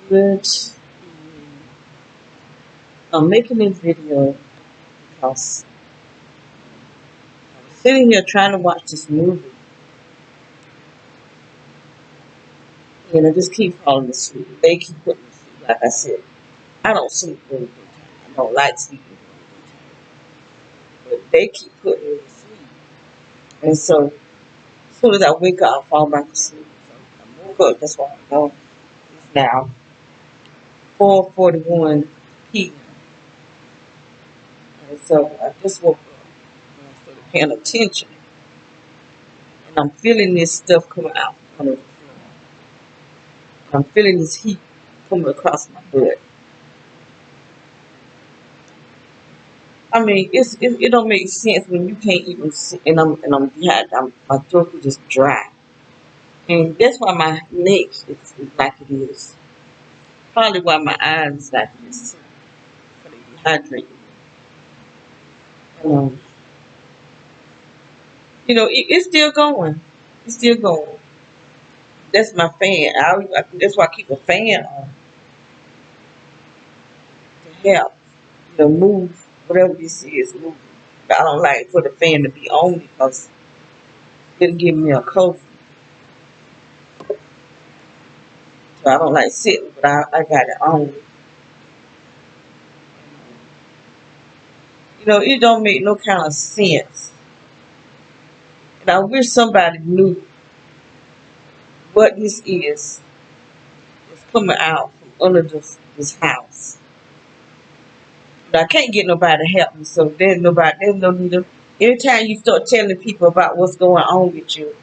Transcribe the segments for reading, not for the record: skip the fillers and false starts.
Good. I'm making this video because I'm sitting here trying to watch this movie and I just keep falling asleep. They keep putting me to sleep. Like I said, I don't sleep during the daytime. I don't like sleeping during the daytime. But they keep putting me to sleep. And so as soon as I wake up, I fall back asleep. So I woke up, that's why I'm going. It's now 4:41 p.m. And so I just woke up and I started paying attention. And I'm feeling this stuff coming out under the floor. I'm feeling this heat coming across my butt. I mean, it don't make sense when you can't even see, and I'm dehydrated. My throat is just dry, and that's why my neck is like it is. Probably why my eyes is like it is too. For the dehydrated. Um, it's still going. It's still going. That's my fan. That's why I keep a fan on to help, move whatever this is moving. I don't like for the fan to be on because it'll give me a cold. So I don't like sitting, but I got it on. It don't make no kind of sense. And I wish somebody knew what this is that's coming out from under this house. But I can't get nobody to help me, so there's no need to. Anytime you start telling people about what's going on with you,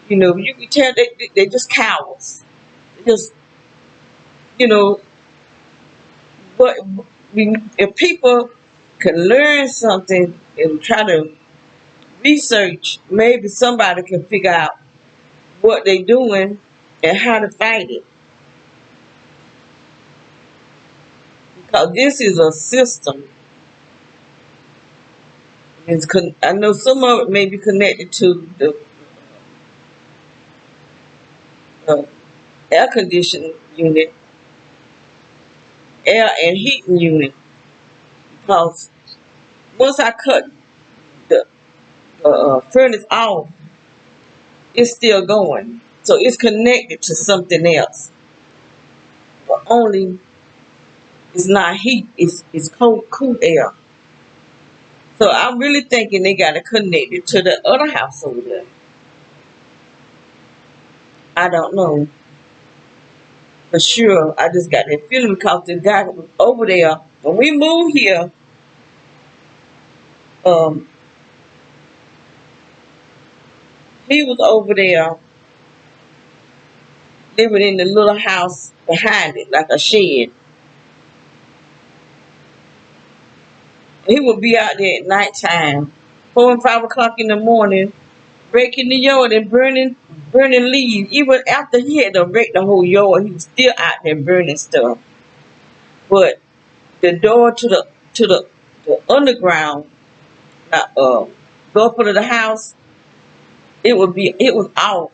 you can tell they just cowards. They just, you know, what if people can learn something and try to research, maybe somebody can figure out what they're doing and how to fight it. Because this is a system. I know some of it may be connected to the uh, air conditioning unit, air and heating unit. Because once I cut the furnace off, it's still going. So it's connected to something else. But only it's not heat, it's cool air. So I'm really thinking they got it connected to the other house over there. I don't know for sure. I just got that feeling because the guy was over there when we moved here. Um, he was over there living in the little house behind it, like a shed. He would be out there at nighttime, 4 and 5 o'clock in the morning, breaking the yard and burning leaves. Even after he had to break the whole yard, he was still out there burning stuff. But the door to the underground, door of the house, it was off,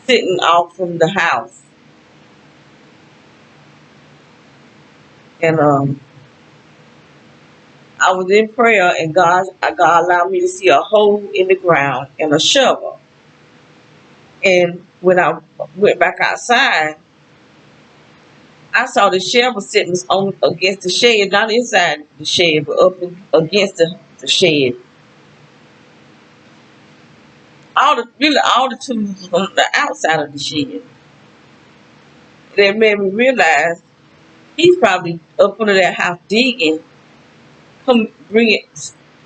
sitting off from the house, and I was in prayer, and God allowed me to see a hole in the ground and a shovel. And when I went back outside, I saw the shovel sitting on against the shed, not inside the shed, but up against the shed. All the tools was on the outside of the shed. That made me realize he's probably up under that house digging, come bringing,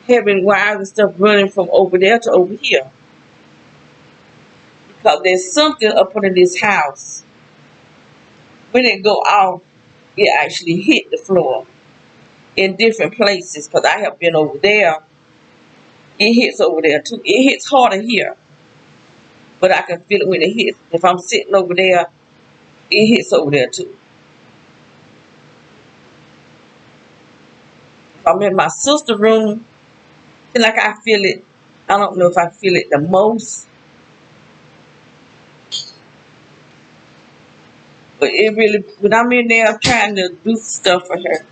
having wires and stuff running from over there to over here. Because there's something up under this house. When it go off, it actually hit the floor in different places. Because I have been over there, it hits over there too. It hits harder here, but I can feel it when it hits. If I'm sitting over there, it hits over there too. If I'm in my sister's room, feel like I feel it. I don't know if I feel it the most, but But it really, when I'm in there trying to do stuff for her,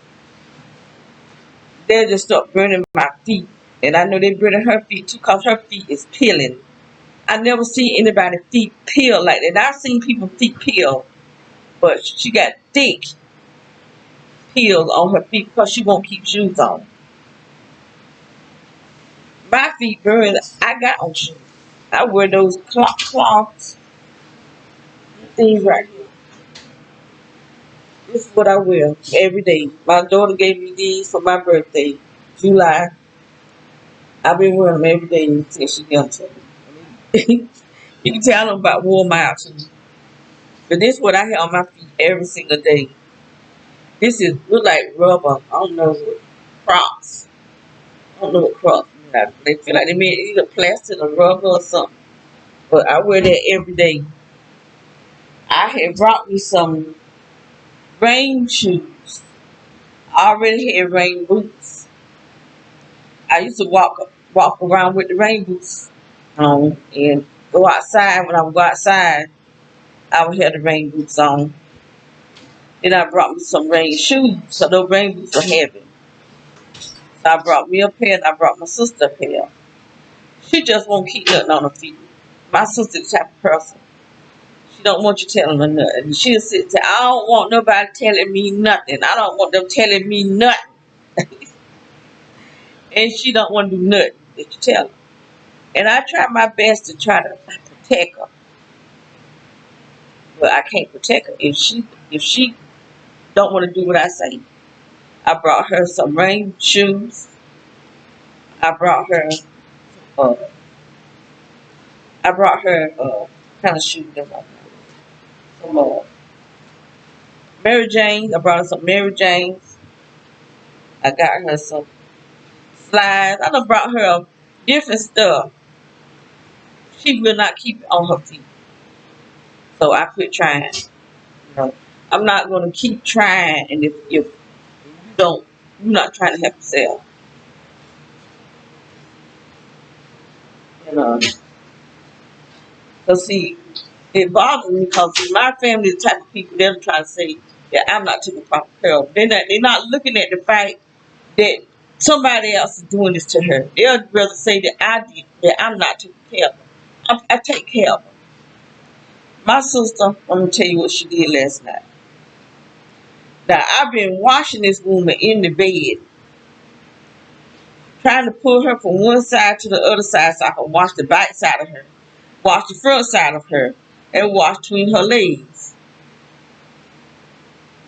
they'll just start burning my feet. And I know they burning her feet too because her feet is peeling. I never seen anybody feet peel like that. And I've seen people feet peel, but she got thick peels on her feet because she won't keep shoes on. My feet burn. I got on shoes. I wear those cloths, things right here. This is what I wear every day. My daughter gave me these for my birthday, July. I've been wearing them every day since she got to me. You can tell them about wore them out too. But this is what I have on my feet every single day. This is look like rubber. I don't know what Crocs. I don't know what Crocs. They feel like they made either plastic or rubber or something. But I wear that every day. I had brought me some rain shoes. I already had rain boots. I used to walk around with the rain boots on and go outside. When I would go outside, I would have the rain boots on. Then I brought me some rain shoes, so those rain boots are heavy. So I brought me a pair and I brought my sister a pair. She just won't keep nothing on her feet. My sister's the type of person. She don't want you telling her nothing. She'll sit and say, I don't want nobody telling me nothing. I don't want them telling me nothing. And she don't want to do nothing that you tell her. And I try my best to try to protect her. But I can't protect her if she don't want to do what I say. I brought her some rain shoes. I brought her uh kind of shoes that I some Mary Jane. I brought her some Mary Janes. I got her some slides. I done brought her different stuff. She will not keep it on her feet. So I quit trying. You know, I'm not gonna keep trying and if you don't you're not trying to help yourself. You know. Cause see, it bothers me because my family is the type of people they're trying to say that I'm not taking proper care of. They're not looking at the fact that somebody else is doing this to her. They'd rather say that I'm not taking care of her. I take care of her. My sister, I'm gonna tell you what she did last night. Now I've been washing this woman in the bed, trying to pull her from one side to the other side so I can wash the back side of her, wash the front side of her, and wash between her legs.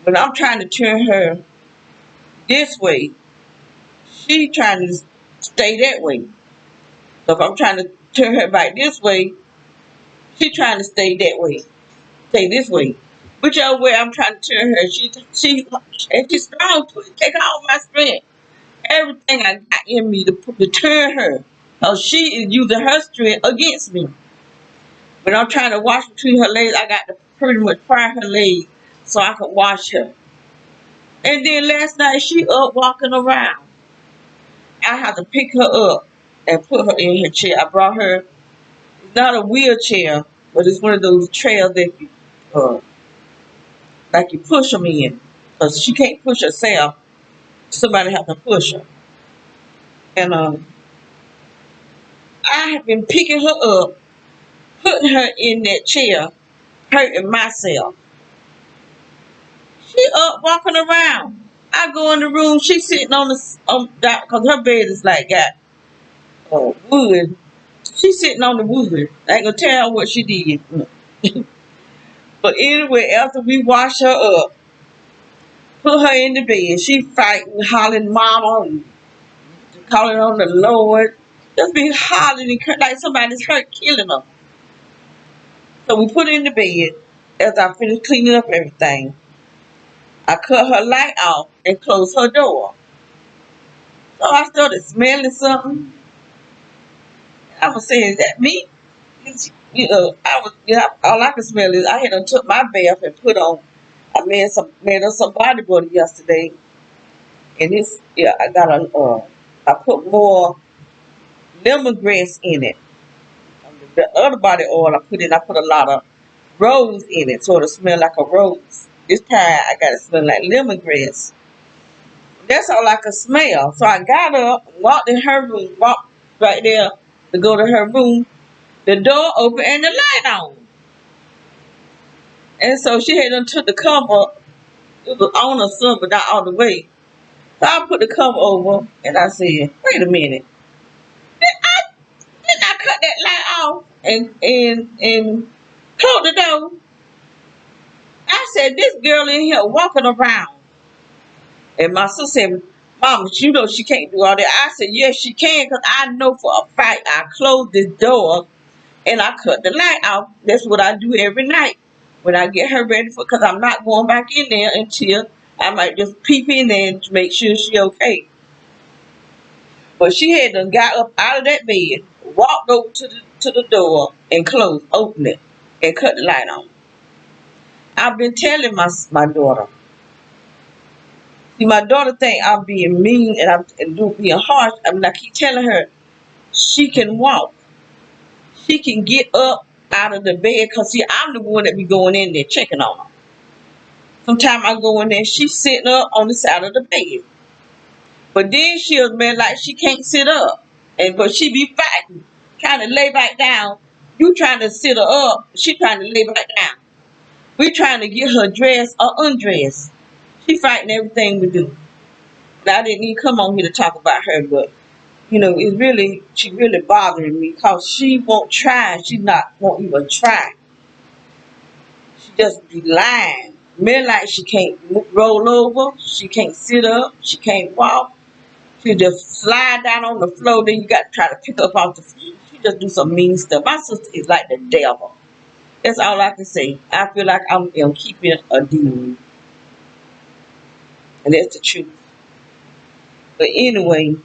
When I'm trying to turn her this way, she trying to stay that way. So if I'm trying to turn her back this way, she trying to stay that way, stay this way. Whichever way I'm trying to turn her, she's strong to it. Take all my strength, everything I got in me to turn her. Cause she is using her strength against me. When I'm trying to wash between her legs, I got to pretty much pry her legs so I can wash her. And then last night she up walking around. I had to pick her up and put her in her chair. I brought her. It's not a wheelchair, but it's one of those chairs that uh, like you push them in. Cause she can't push herself. Somebody have to push her. And I have been picking her up, putting her in that chair, hurting myself. She up walking around. I go in the room. She sitting on that because her bed is like got wood. She sitting on the wood. I ain't gonna tell her what she did. But anyway, after we wash her up, put her in the bed, she fighting, hollering, "Mama," calling on the Lord. Just be hollering and like somebody's hurt, killing her. So we put her in the bed. As I finished cleaning up everything, I cut her light off and closed her door. So I started smelling something. I was saying, "Is that me?" All I could smell is I had done took my bath and put on. I made us some bodybuilder yesterday, and I put more lemongrass in it. The other body oil I put a lot of rose in it, sort of smell like a rose. This time I got it smell like lemongrass. That's all I could smell. So I got up, walked in her room, walked right there to go to her room. The door open and the light on. And so she had done took the cover. It was on or something, but not all the way. So I put the cover over and I said, wait a minute. Didn't I cut that light off and close the door? I said, this girl in here walking around. And my sister said, Mama, you know she can't do all that. I said, yes, she can, because I know for a fact I closed this door and I cut the light off. That's what I do every night when I get her ready for, because I'm not going back in there until I might just peep in there to make sure she okay. But she had done got up out of that bed, walked over to the door and closed, opened it, and cut the light on. I've been telling my daughter. See, my daughter think I'm being mean and being harsh. I mean, I keep telling her she can walk. She can get up out of the bed because, see, I'm the one that be going in there checking on her. Sometimes I go in there, she's sitting up on the side of the bed. But then she'll be like she can't sit up. But she be fighting, trying to lay back down. You trying to sit her up, she trying to lay back down. We trying to get her dressed or undressed. She fighting everything we do. And I didn't even come on here to talk about her, but she really bothering me because she won't try. She won't even try. She just be lying. Men like she can't roll over, she can't sit up, she can't walk. She just slide down on the floor. Then you got to try to pick up off the floor. She just do some mean stuff. My sister is like the devil. That's all I can say. I feel like I'm keeping a demon, and that's the truth. But anyway, he's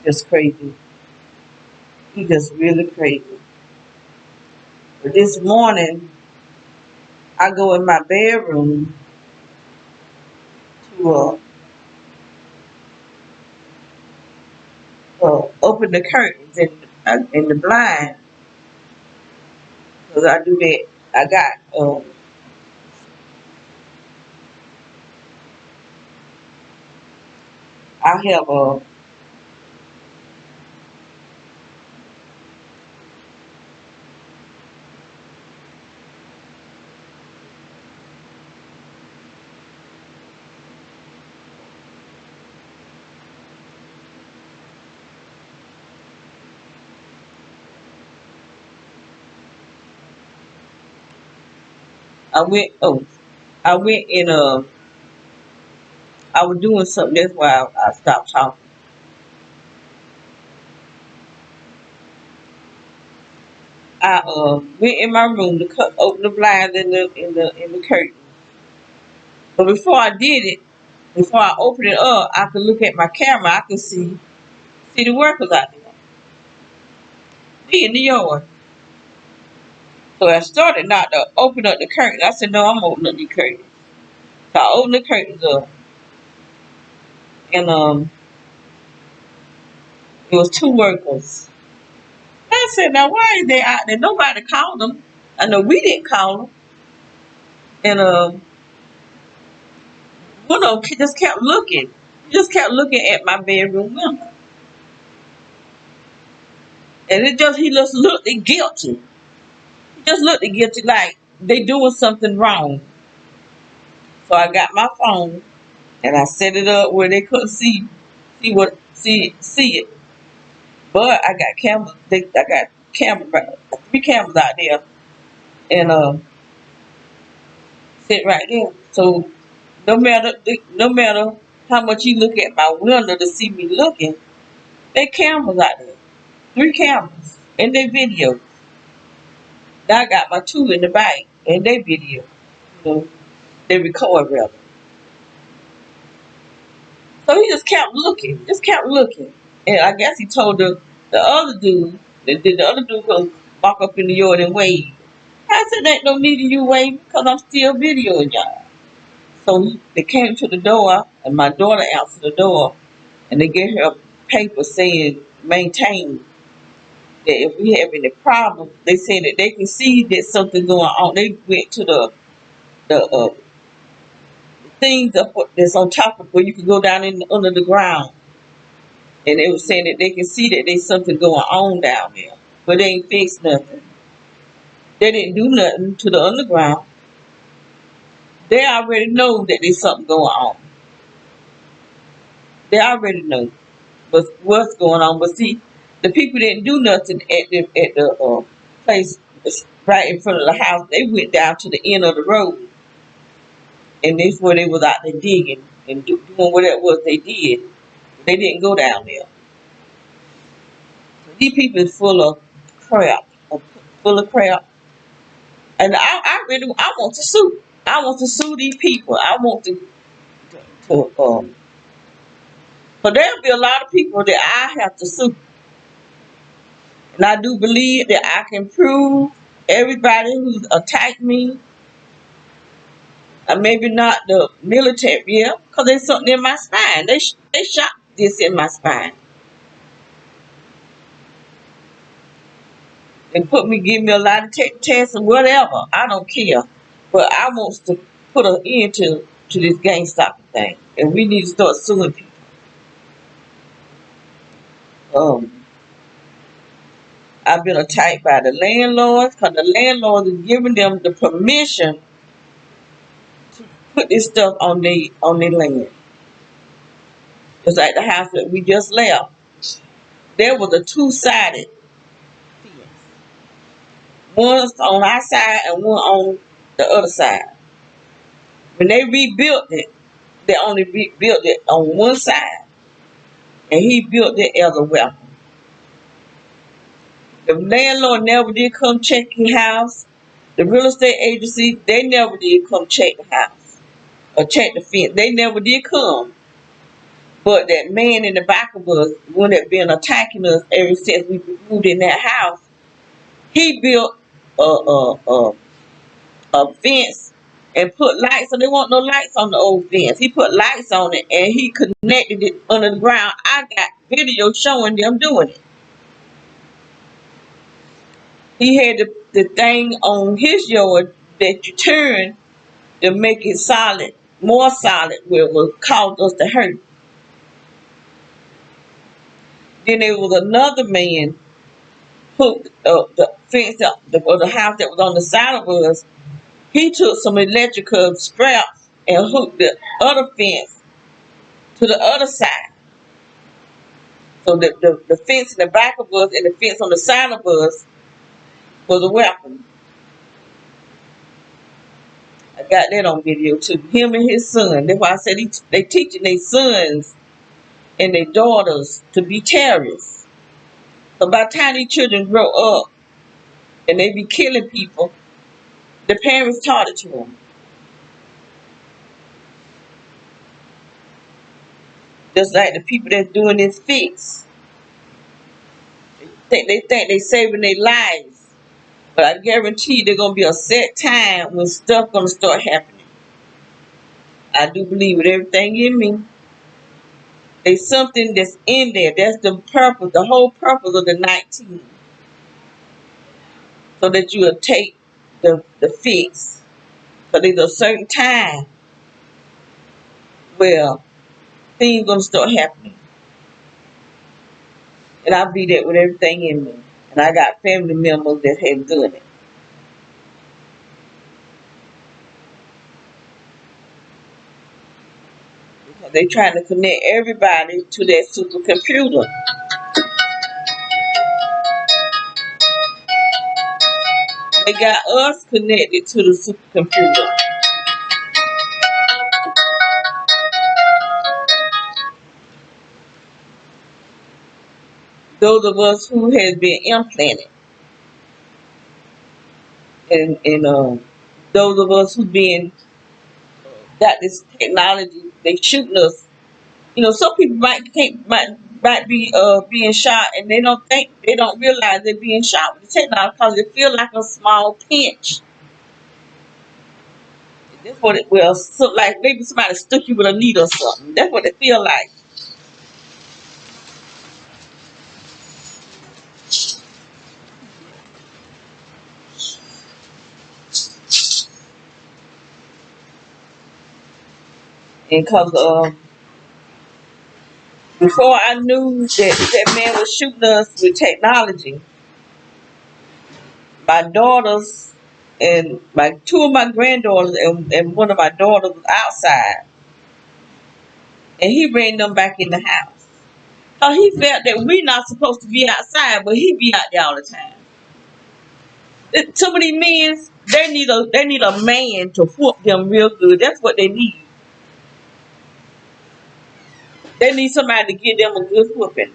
just crazy. He just really crazy. But this morning, I go in my bedroom to open the curtains and the blind, because I do that. I got I have I went I went in I was doing something. That's why I stopped talking. I went in my room to open the blinds in the curtain. But before I did it, before I opened it up, I could look at my camera. I could see the workers out there. Be in the yard. So I started not to open up the curtain. I said, no, I'm opening up the curtain. So I opened the curtains up, and it was two workers. I said, now why is they out there? Nobody called them. I know we didn't call them. And one of them just kept looking. He just kept looking at my bedroom window. And he just looked guilty. He just looked guilty like they doing something wrong. So I got my phone and I set it up where they couldn't see it. But I got cameras. I got three cameras out there, and sit right there. So no matter how much you look at my window to see me looking, there cameras out there. Three cameras and they video. Now I got my two in the back and they video. You know, they record rather. So he just kept looking. And I guess he told the other dude, the other dude go walk up in the yard and wave. I said, ain't no need of you waving because I'm still videoing y'all. So they came to the door and my daughter answered the door and they gave her a paper saying maintain. that if we have any problem, they say that they can see that something going on. They went to the things up that's on top of where you can go down in under the ground, and they were saying that they can see that there's something going on down there, but they ain't fixed nothing. They didn't do nothing to the underground. They already know that there's something going on. They already know what's going on. But see, the people didn't do nothing at the place right in front of the house. They went down to the end of the road, and that's where they was out there digging and doing whatever it was they did. They didn't go down there. These people is full of crap, full of crap. And I really, I want to sue. I want to sue these people. I want to but there'll be a lot of people that I have to sue. And I do believe that I can prove everybody who's attacked me, and maybe not the military, yeah, because there's something in my spine. They shot this in my spine. And give me a lot of tests or whatever. I don't care. But I want to put an end to this gang stalking thing. And we need to start suing people. I've been attacked by the landlords because the landlords is giving them the permission to put this stuff on their land. It's like the house that we just left. There was a two-sided fence. One's on our side and one on the other side. When they rebuilt it, they only rebuilt it on one side. And he built the other weapon. The landlord never did come check your house. The real estate agency, they never did come check the house or check the fence. They never did come. But that man in the back of us, when had been attacking us ever since we moved in that house, he built a fence and put lights. So there weren't no lights on the old fence. He put lights on it and he connected it under the ground. I got video showing them doing it. He had the thing on his yard that you turn to make it solid, more solid, where it would cause us to hurt. Then there was another man hooked the fence up, the house that was on the side of us. He took some electrical straps and hooked the other fence to the other side. So the fence in the back of us and the fence on the side of us was a weapon. I got that on video too. Him and his son. That's why I said they teaching their sons and their daughters to be terrorists. So by the time these children grow up and they be killing people, the parents taught it to them. Just like the people that's doing this fix. They think they saving their lives. But I guarantee you there's gonna be a set time when stuff gonna start happening. I do believe with everything in me. There's something that's in there. That's the purpose, the whole purpose of the 19. So that you will take the fix. Because there's a certain time where things gonna start happening. And I be that with everything in me. And I got family members that have done it. Because they trying to connect everybody to that supercomputer. They got us connected to the supercomputer. Those of us who has been implanted. And those of us who been got this technology, they shooting us. You know, some people might be being shot and they don't realize they're being shot with the technology because it feel like a small pinch. That's what it will. So like maybe somebody stuck you with a needle or something. That's what it feel like. because before I knew that man was shooting us with technology, my daughters and my two of my granddaughters and one of my daughters was outside, and he ran them back in the house. So he felt that we not supposed to be outside, but he be out there all the time. Some of these men, they need a man to whoop them real good. That's what they need. They need somebody to give them a good whooping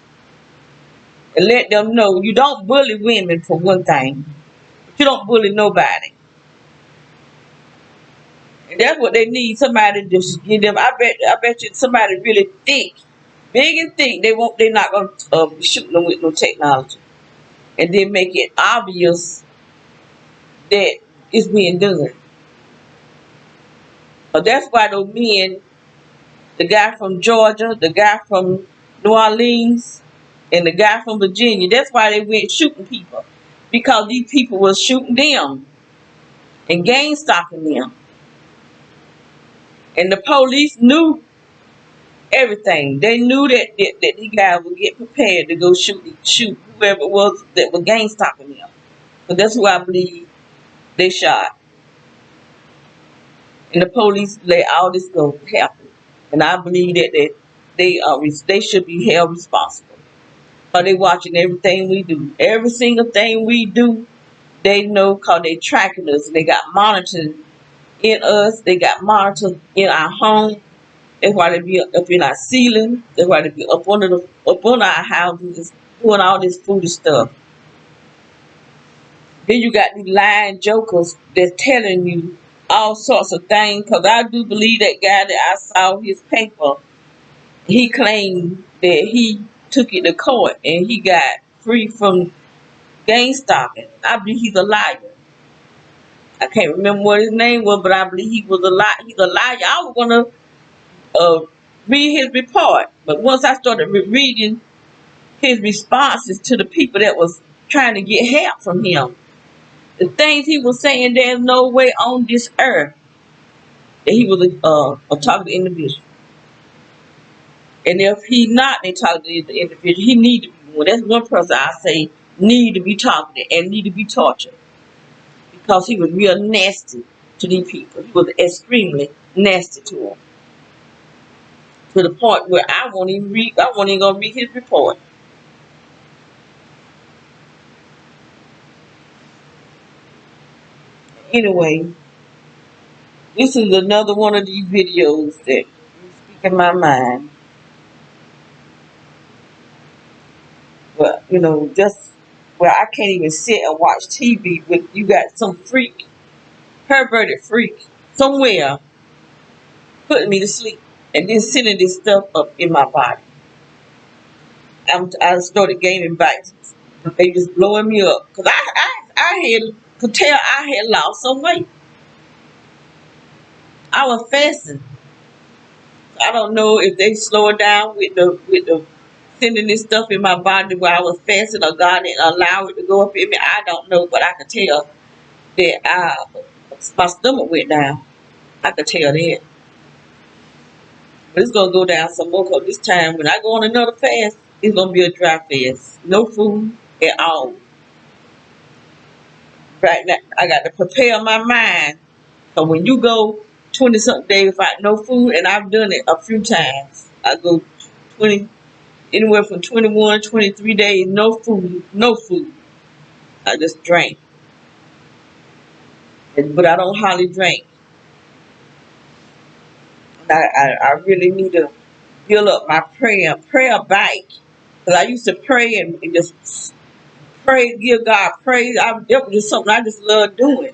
and let them know you don't bully women for one thing, but you don't bully nobody. And that's what they need. Somebody to just give them. I bet you somebody really thick, big and thick. They're not gonna be shooting them with no technology, and then make it obvious that it's being done. But that's why those men, the guy from Georgia, the guy from New Orleans, and the guy from Virginia, that's why they went shooting people. Because these people was shooting them and gang stalking them. And the police knew everything. They knew that these guys would get prepared to go shoot whoever it was that was gang stalking them. So that's who I believe they shot. And the police let all this go happen. And I believe that they should be held responsible. Because they watching everything we do. Every single thing we do, they know because they tracking us. They got monitors in us. They got monitors in our home. That's why they be up in our ceiling. That's why they be up on our houses doing all this foolish stuff. Then you got these lying jokers that's telling you all sorts of things. Because I do believe that guy that I saw his paper, he claimed that he took it to court and he got free from gang stalking. I believe he's a liar. I can't remember what his name was, but I believe he was a liar. He's a liar. I was gonna read his report, but once I started reading his responses to the people that was trying to get help from him, the things he was saying, there's no way on this earth that he was a targeted individual. And if he not a targeted individual, he need to be one. That's one person I say need to be targeted and need to be tortured because he was real nasty to these people. He was extremely nasty to them, to the point where I won't even gonna read his report. Anyway, this is another one of these videos that speak in my mind. But just where I can't even sit and watch TV with you got some freak, perverted freak somewhere putting me to sleep and then sending this stuff up in my body. I started gaining bites. They just blowing me up because could tell I had lost some weight. I was fasting. I don't know if they slowed down with the sending this stuff in my body while I was fasting, or God didn't allow it to go up in me. I don't know, but I could tell that my stomach went down. I could tell that. But it's gonna go down some more because this time when I go on another fast, it's gonna be a dry fast. No food at all. Right now, I got to prepare my mind. So when you go 20 something days without no food, and I've done it a few times, I go 20, anywhere from 21, 23 days, no food, no food. I just drink. But I don't hardly drink. I really need to build up my prayer bank. Because I used to pray and just pray, give God praise. That was just something I just loved doing.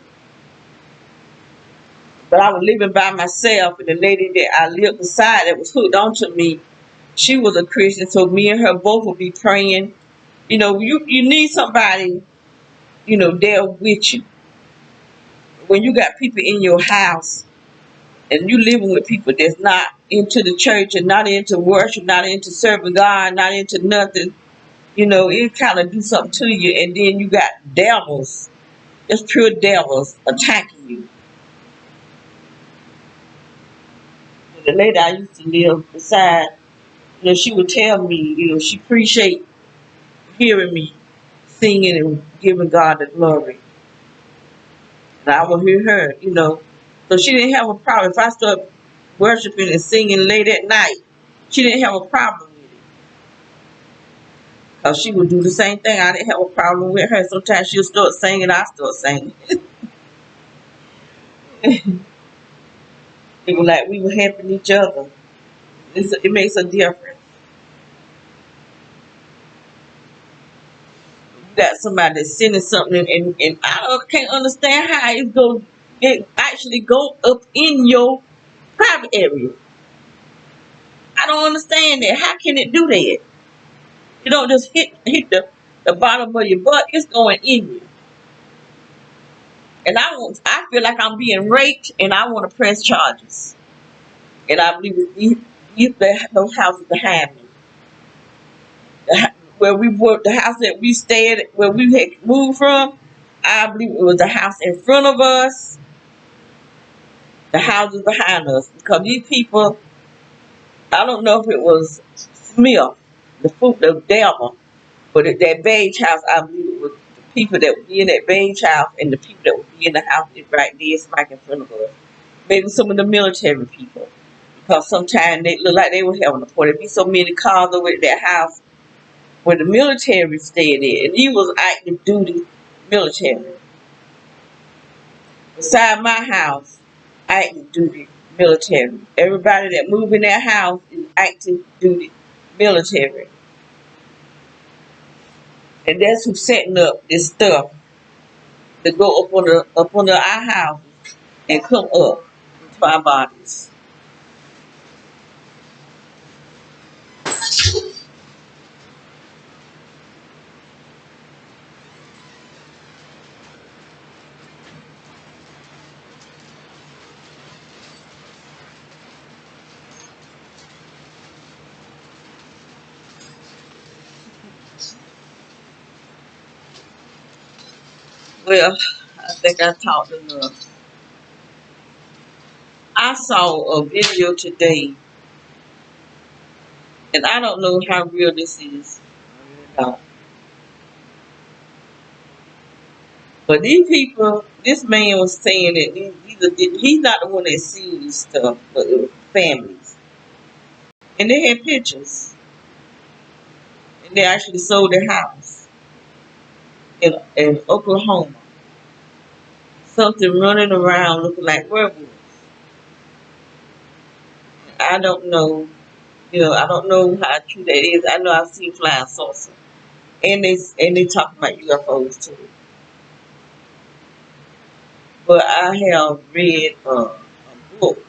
But I was living by myself, and the lady that I lived beside that was hooked onto me, she was a Christian, so me and her both would be praying. You need somebody, there with you. When you got people in your house and you living with people that's not into the church and not into worship, not into serving God, not into nothing, it kind of do something to you. And then you got devils, just pure devils attacking you. The lady I used to live beside, she would tell me, she appreciate hearing me singing and giving God the glory. And I would hear her. So she didn't have a problem. If I started worshiping and singing late at night, she didn't have a problem with it. Because she would do the same thing. I didn't have a problem with her. Sometimes she'll start singing, I start singing. It was like we were helping each other. It makes a difference. You got somebody that's sending something, and can't understand how it actually go up in your private area. I don't understand that. How can it do that? You don't just hit the bottom of your butt. It's going in you. And I feel like I'm being raped, and I want to press charges. And I believe those houses behind me, where we worked, the house that we stayed, where we had moved from. I believe it was the house in front of us, the houses behind us, because these people, I don't know if it was Smith, the devil, but that beige house, I believe it was the people that would be in that beige house and the people that would be in the house right there, smack in front of us. Maybe some of the military people, because sometimes they look like they were having a party. There'd be so many cars over at that house where the military stayed there, and he was active duty military. Beside my house, active duty military. Everybody that moved in that house is active duty military. And that's who's setting up this stuff to go up under our house and come up to our bodies. Well, I think I talked enough. I saw a video today, and I don't know how real this is. I really don't. But these people, this man was saying that he's not the one that seen this stuff, but it was families. And they had pictures. And they actually sold their house in Oklahoma. Something running around looking like werewolves. I don't know, I don't know how true that is. I know I've seen flying saucer. And they talk about UFOs too. But I have read a book.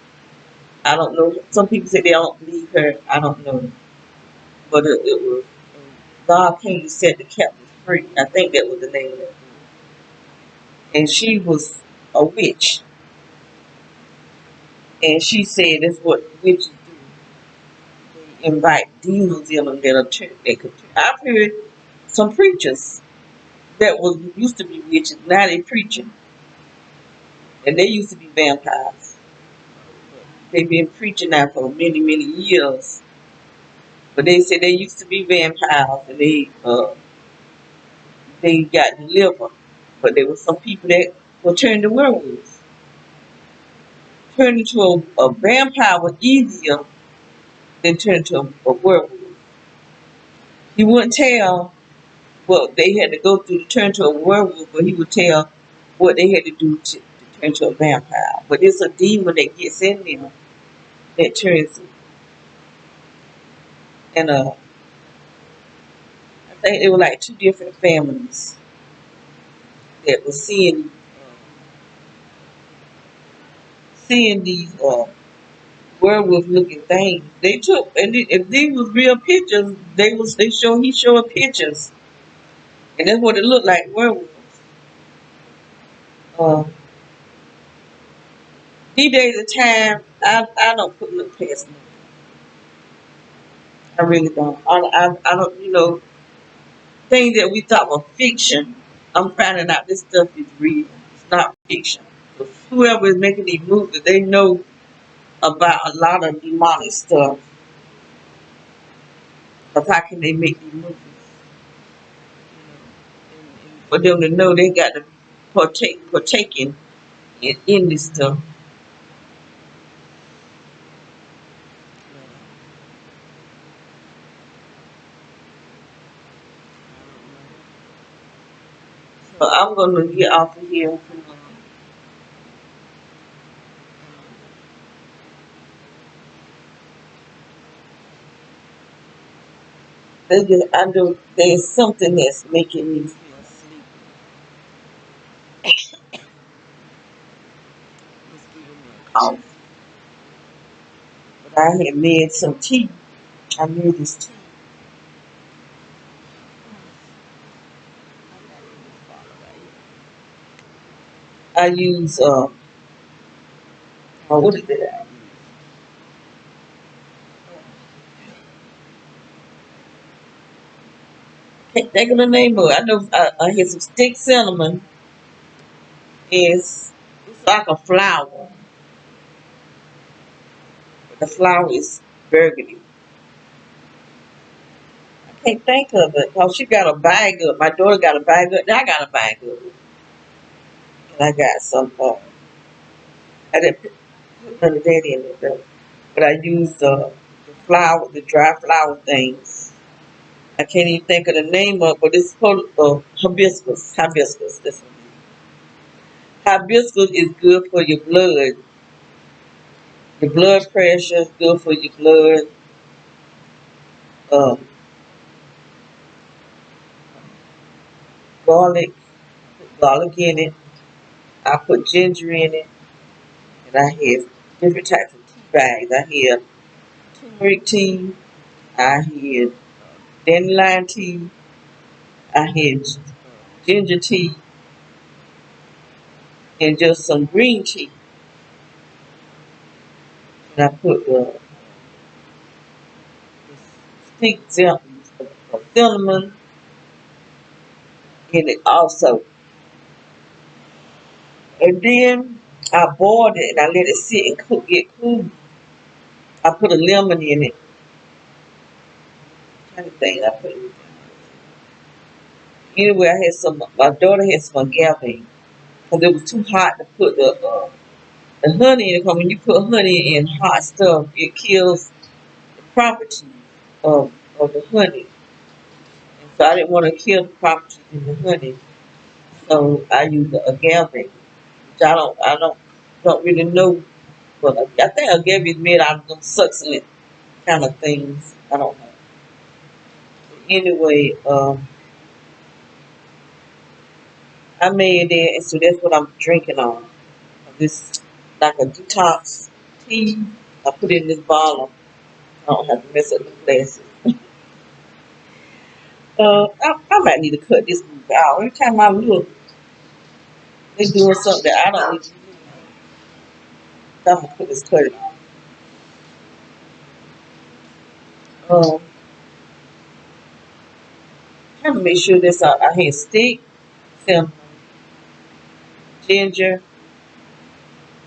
I don't know. Some people say they don't believe her. I don't know. But it was God Came to Set the Captives Free. I think that was the name of that book. And she was a witch. And she said that's what witches do. They invite demons in them they could. I've heard some preachers that was used to be witches. Now they preaching. And they used to be vampires. They've been preaching now for many, many years. But they said they used to be vampires and they got delivered. But there were some people that were turned to werewolves. Turning into a vampire was easier than turning to a werewolf. He wouldn't tell what they had to go through to turn to a werewolf, but he would tell what they had to do to turn to a vampire. But it's a demon that gets in them that turns. And I think it was like two different families that were seeing these werewolf looking things. They took, and if these was real pictures, he showed pictures, and that's what it looked like, werewolves. Uh, these days of time, I don't put no past no. I really don't. I don't, things that we thought were fiction. I'm finding out this stuff is real. It's not fiction. So whoever is making these movies, they know about a lot of demonic stuff. Cause how can they make these movies? For them to know they got to partaking in this stuff. So I'm gonna get off of here. I know there's something that's making me feel sleepy. It's giving me a cough. But I had made some tea. I made this tea. I use what is it? Can't think of the name of it. I know I had some stick cinnamon. It's like a flower. But the flower is burgundy. I can't think of it because she got a bag of it. My daughter got a bag of it. And I got a bag of it. And I got some. I didn't put none of that in it though. But I used the flower, the dry flower things. I can't even think of the name of it, but it's called hibiscus. Hibiscus. This one. Hibiscus is good for your blood. Your blood pressure is good for your blood. Um, garlic, put garlic in it. I put ginger in it, and I have different types of tea bags. I have turmeric tea. I have dandelion tea. I have ginger tea, and just some green tea. And I put stick cinnamon in it also. And then I boiled it and I let it sit and get cool. I put a lemon in it. I'm trying to think I put it. Anyway, I had some. My daughter had some agave because it was too hot to put the honey in it. Because when you put honey in hot stuff, it kills the properties of the honey. And so I didn't want to kill the properties in the honey. So I used the agave, which I don't really know. But I think agave is made out of them succulent kind of things. I don't know. Anyway, I made it, and so that's what I'm drinking on. This like a detox tea. I put it in this bottle. I don't have to mess up the glasses. I might need to cut this movie out. Every time I look, they're doing something that I don't need to do. So I'm gonna put this cut it out. Um, trying to make sure this I had stick, some ginger,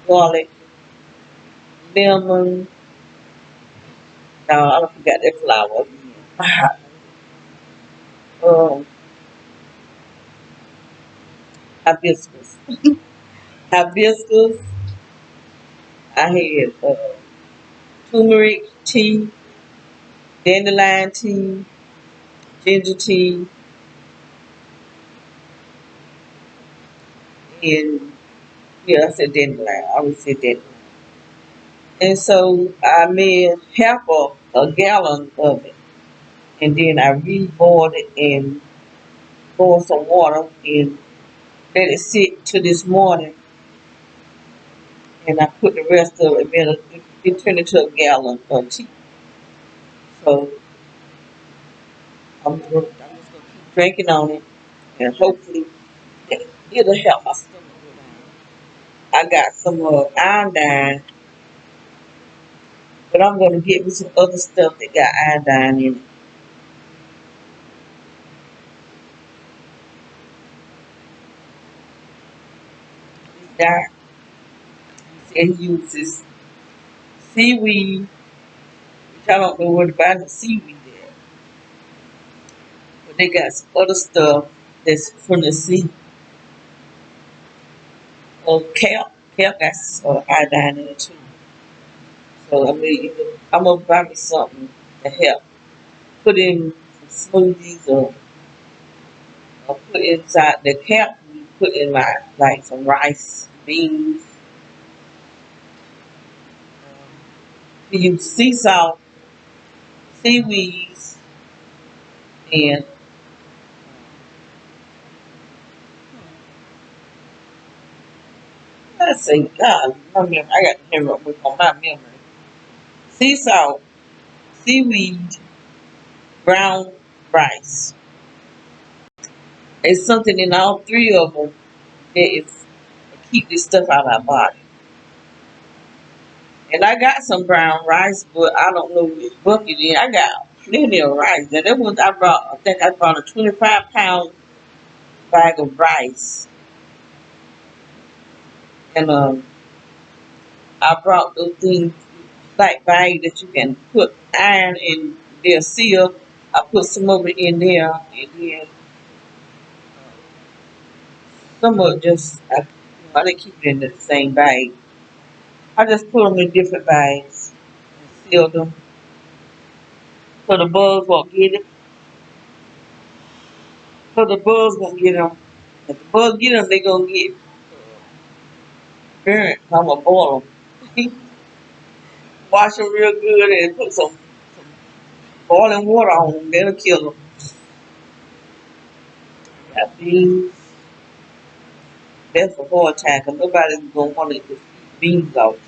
garlic, lemon. No, I forgot that flour. um, hibiscus. Hibiscus. I had turmeric tea, dandelion tea, ginger tea, and yeah, I said dandelion. I always said dandelion. And so I made half a gallon of it, and then I re-boiled it and boiled some water and let it sit to this morning. And I put the rest of it, it turned into a gallon of tea. So I'm just gonna keep drinking on it, and hopefully it'll help my stomach go down. I got some iodine, but I'm gonna get me some other stuff that got iodine in it. This guy, he said he uses seaweed, which I don't know where to buy the seaweed at, but they got some other stuff that's from the sea. Kelp got iodine in it too. So I mean, I'm gonna buy me something to help put in some smoothies or put inside the kelp. You put in like some rice, beans. You use sea salt, seaweeds, and let's say, God, I got to hear up with on my memory. Sea salt, seaweed, brown rice. It's something in all three of them that is keep this stuff out of our body. And I got some brown rice, but I don't know which bucket it is. I got plenty of rice. Now that was I brought. I think I brought a 25-pound bag of rice, and I brought those things like bag that you can put iron in their seal. I put some of it in there, and then some of it just I didn't keep it in the same bag. I just put them in different bags and seal them so the bugs won't get it. So the bugs won't get them. If the bugs get them, they gonna get burnt. I'm gonna boil them. Wash them real good and put some boiling water on them. That'll kill them. Got beans. That's a hard time because nobody's gonna want to just eat beans all the time.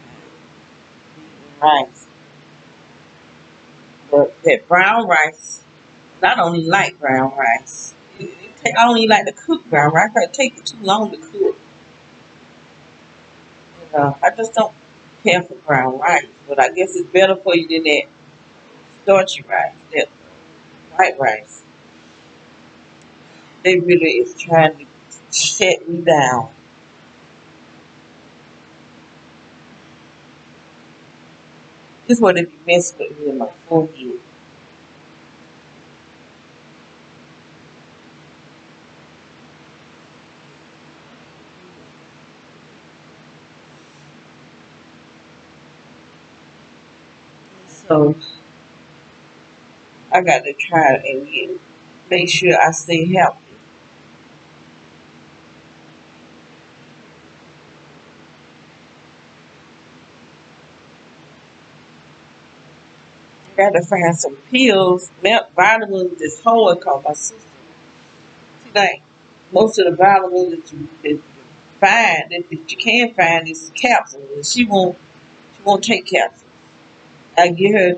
Rice. But that brown rice, I don't even like brown rice. I don't even like to cook brown rice. It takes too long to cook. I just don't care for brown rice. But I guess it's better for you than that starchy rice, that white rice. They really is trying to shut me down. This is what they be messing with me in my forehead. So I got to try and make sure I stay healthy. I got to find some pills, vitamins that's hard called my sister. See, like most of the vitamins that find that you can find is capsules. And she won't take capsules. I give her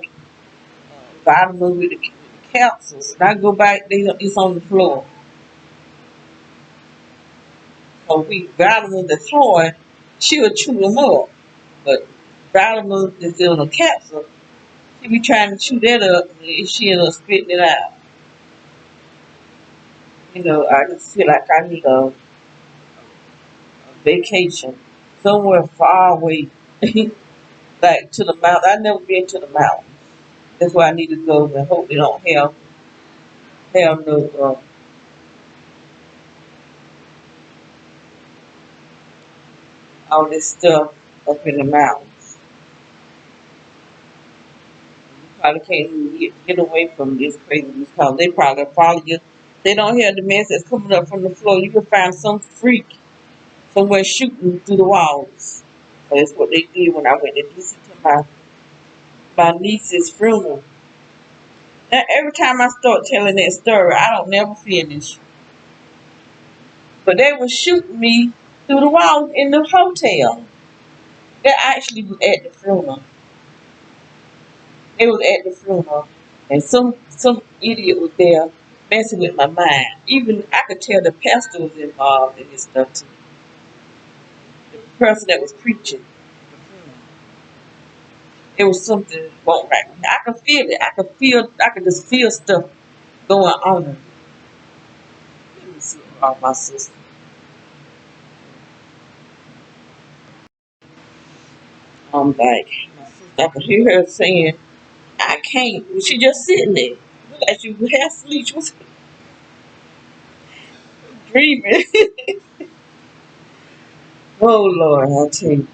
vitamins with the capsules. And I go back, it's on the floor. So we vitamins that's hard, she'll chew them up. But vitamins that's in a capsule, she be trying to chew that up and she end up spitting it out. I just feel like I need a vacation somewhere far away, like to the mountain. I've never been to the mountain. That's why I need to go and hope they don't have no all this stuff up in the mountains. You probably can't even get away from this crazy because they probably follow you. They don't have the mess that's coming up from the floor. You can find some freak somewhere shooting through the walls. So that's what they did when I went to visit to my niece's funeral. Now, every time I start telling that story, I don't never finish. But they were shooting me through the walls in the hotel. They actually was at the funeral. They was at the funeral, and some idiot was there messing with my mind. Even I could tell the pastor was involved in this stuff too. The person that was preaching. It was something wrong right. I could feel it. I could just feel stuff going on. Let me see about my sister. I'm like, my sister, I could hear her saying, I can't. She just sitting there. Look like she was half asleep. She was dreaming. Oh, Lord, I tell you.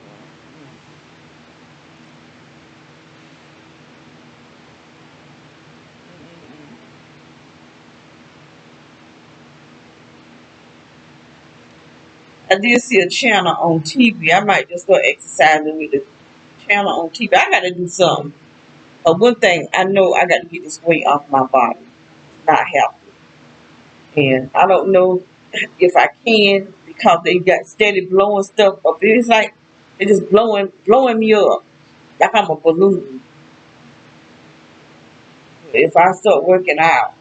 I did see a channel on TV. I might just go exercising with the channel on TV. I got to do something. One thing, I know I got to get this weight off my body. It's not healthy. And I don't know if I can because they got steady blowing stuff up. It's like they just blowing me up like I'm a balloon. If I start working out,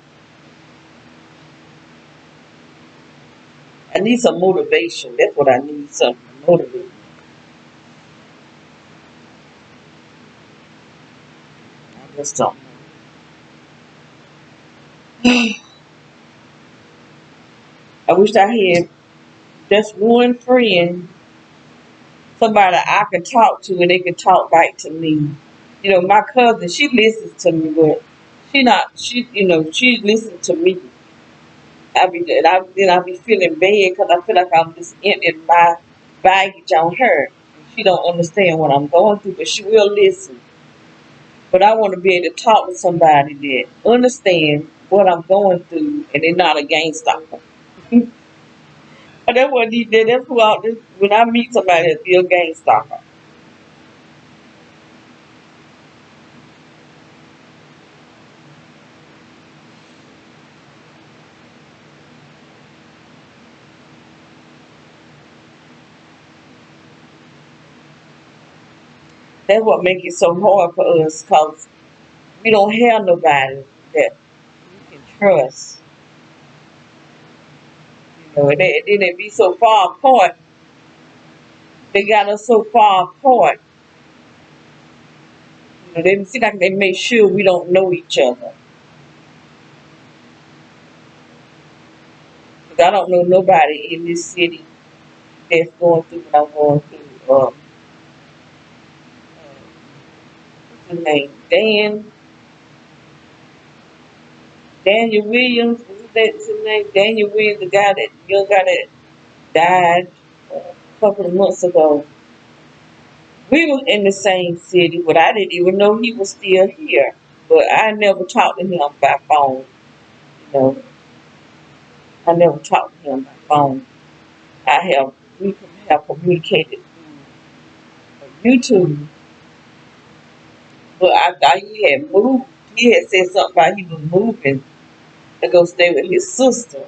I need some motivation. That's what I need, something to motivate me. I just don't know. I wish I had just one friend, somebody I could talk to and they could talk back to me. You know, my cousin, she listens to me, but she listens to me. I be feeling bad because I feel like I'm just emptying my baggage on her. She don't understand what I'm going through, but she will listen. But I want to be able to talk to somebody that understand what I'm going through, and they're not a gang stalker. But that's what he did. That's who I, when I meet somebody that's still gang stalker. That's what makes it so hard for us, because we don't have nobody that we can trust. You know, and they be so far apart. They got us so far apart. You know, they seem like they make sure we don't know each other. 'Cause I don't know nobody in this city that's going through what I'm going through. What's his name? Daniel Williams. What's his name? Daniel Williams, the guy that young guy that died a couple of months ago. We was in the same city, but I didn't even know he was still here. But I never talked to him by phone. You know, I never talked to him by phone. I have we have communicated through YouTube, but I thought he had moved. He had said something about he was moving to go stay with his sister.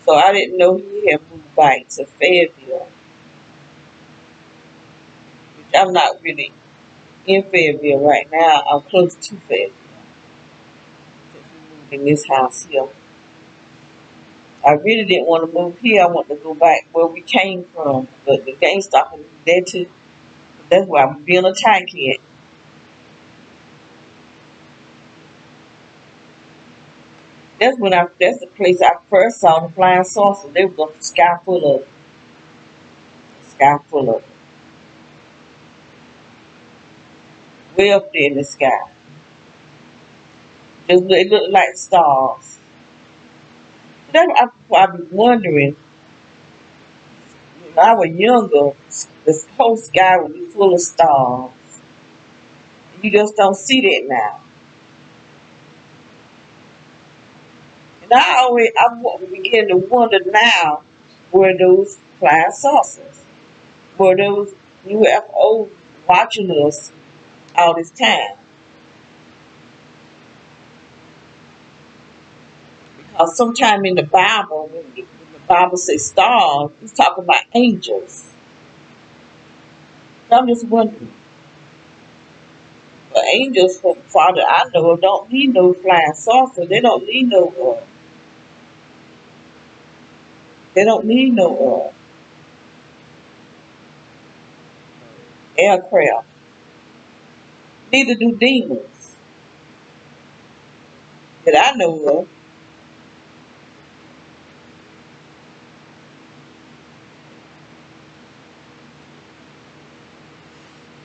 So I didn't know he had moved back to Fayetteville, which I'm not really in Fayetteville right now. I'm close to Fayetteville in this house here. I really didn't want to move here. I want to go back where we came from. But the gang stalking there too. That's why I'm being attacked here. That's the place I first saw the flying saucer. They were the sky full of way up there in the sky. It looked like stars. I be wondering, when I was younger, the whole sky would be full of stars. You just don't see that now. And begin to wonder now, were those flying saucers? Were those UFOs watching us all this time? Because sometime in the Bible, when the Bible says stars, it's talking about angels. So I'm just wondering, but angels, from Father I know, don't need no flying saucer. They don't need no aircraft. Neither do demons that I know of.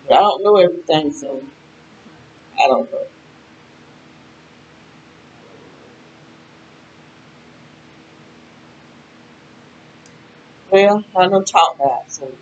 But I don't know everything, so I don't know. Well, I don't talk about it, so